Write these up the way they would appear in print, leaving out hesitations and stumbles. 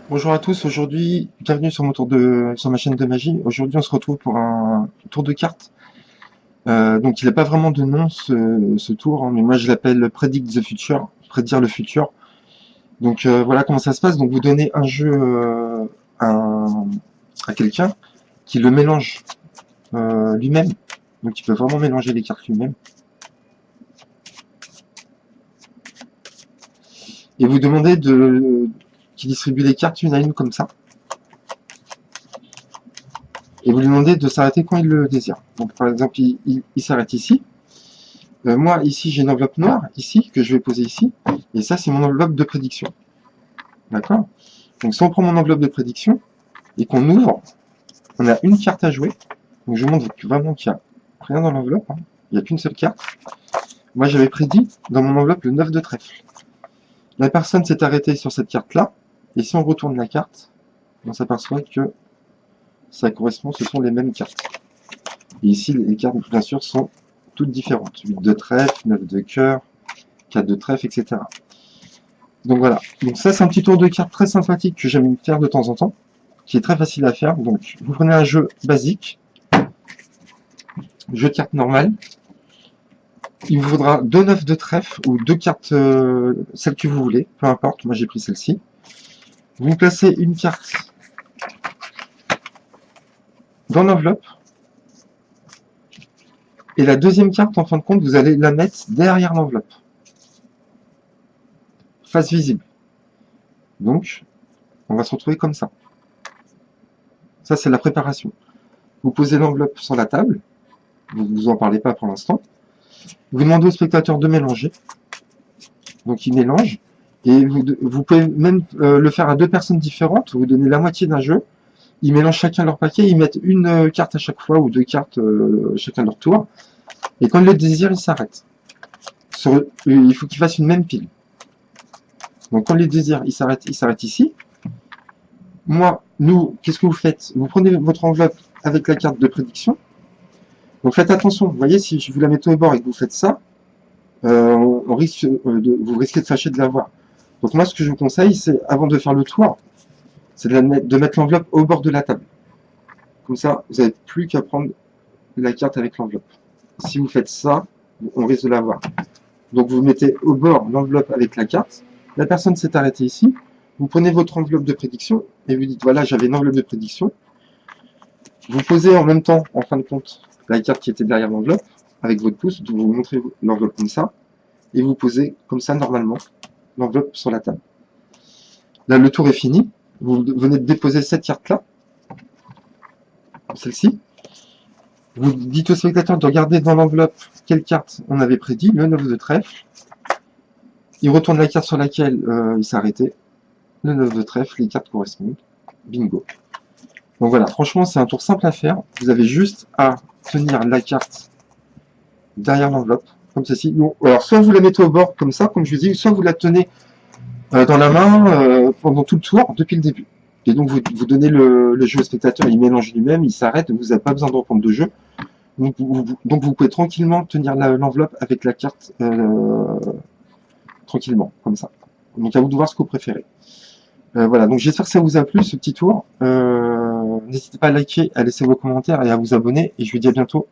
Bonjour à tous, aujourd'hui, bienvenue sur sur ma chaîne de magie. Aujourd'hui, on se retrouve pour un tour de cartes. Donc, il n'a pas vraiment de nom ce tour, hein, mais moi je l'appelle Predict the Future, prédire le futur. Donc voilà comment ça se passe. Donc vous donnez un jeu à quelqu'un qui le mélange lui-même. Donc il peut vraiment mélanger les cartes lui-même. Et vous demandez qu'il distribue les cartes une à une comme ça. Et vous lui demandez de s'arrêter quand il le désire. Donc par exemple, il s'arrête ici. Moi, ici, j'ai une enveloppe noire, ici, que je vais poser ici. Et ça, c'est mon enveloppe de prédiction. D'accord? Donc si on prend mon enveloppe de prédiction et qu'on ouvre, on a une carte à jouer. Donc je vous montre vraiment qu'il n'y a rien dans l'enveloppe, hein. Il n'y a qu'une seule carte. Moi, j'avais prédit dans mon enveloppe le 9 de trèfle. La personne s'est arrêtée sur cette carte-là. Et si on retourne la carte, on s'aperçoit que ça correspond, ce sont les mêmes cartes. Et ici, les cartes, bien sûr, sont toutes différentes. 8 de trèfle, 9 de cœur, 4 de trèfle, etc. Donc voilà. Donc ça, c'est un petit tour de cartes très sympathique que j'aime faire de temps en temps, qui est très facile à faire. Donc vous prenez un jeu basique, jeu de cartes normal. Il vous faudra 2 9 de trèfle ou 2 cartes, celles que vous voulez, peu importe. Moi, j'ai pris celle-ci. Vous placez une carte dans l'enveloppe. Et la deuxième carte, en fin de compte, vous allez la mettre derrière l'enveloppe. Face visible. Donc, on va se retrouver comme ça. Ça, c'est la préparation. Vous posez l'enveloppe sur la table. Vous ne vous en parlez pas pour l'instant. Vous demandez au spectateur de mélanger. Donc, il mélange. Et vous pouvez même le faire à deux personnes différentes. Vous donnez la moitié d'un jeu. Ils mélangent chacun leur paquet. Ils mettent une carte à chaque fois ou deux cartes chacun leur tour. Et quand ils le désirent, ils s'arrêtent. Il faut qu'ils fassent une même pile. Donc, quand ils le désirent, ils s'arrêtent ici. Moi, nous, qu'est-ce que vous faites? Vous prenez votre enveloppe avec la carte de prédiction. Donc faites attention, vous voyez, si vous la mettez au bord et que vous faites ça, vous risquez de fâcher de l'avoir. Donc moi, ce que je vous conseille, c'est, avant de faire le tour, c'est de mettre l'enveloppe au bord de la table. Comme ça, vous n'avez plus qu'à prendre la carte avec l'enveloppe. Si vous faites ça, on risque de l'avoir. Donc vous mettez au bord l'enveloppe avec la carte. La personne s'est arrêtée ici. Vous prenez votre enveloppe de prédiction et vous dites, voilà, j'avais une enveloppe de prédiction. Vous posez en même temps, en fin de compte, la carte qui était derrière l'enveloppe, avec votre pouce, vous montrez l'enveloppe comme ça, et vous posez comme ça, normalement, l'enveloppe sur la table. Là, le tour est fini. Vous venez de déposer cette carte-là, celle-ci. Vous dites au spectateur de regarder dans l'enveloppe quelle carte on avait prédit, le 9 de trèfle. Il retourne la carte sur laquelle il s'est arrêté. Le 9 de trèfle, les cartes correspondent. Bingo. Donc voilà, franchement, c'est un tour simple à faire. Vous avez juste à tenir la carte derrière l'enveloppe, comme ceci. Alors, soit vous la mettez au bord, comme ça, comme je vous dis, soit vous la tenez dans la main pendant tout le tour, depuis le début. Et donc, vous donnez le jeu au spectateur, il mélange lui-même, il s'arrête, vous n'avez pas besoin de reprendre de jeu. Donc, vous pouvez tranquillement tenir l'enveloppe avec la carte tranquillement, comme ça. Donc, à vous de voir ce que vous préférez. Voilà, donc j'espère que ça vous a plu, ce petit tour. N'hésitez pas à liker, à laisser vos commentaires et à vous abonner. Et je vous dis à bientôt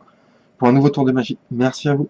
pour un nouveau tour de magie. Merci à vous.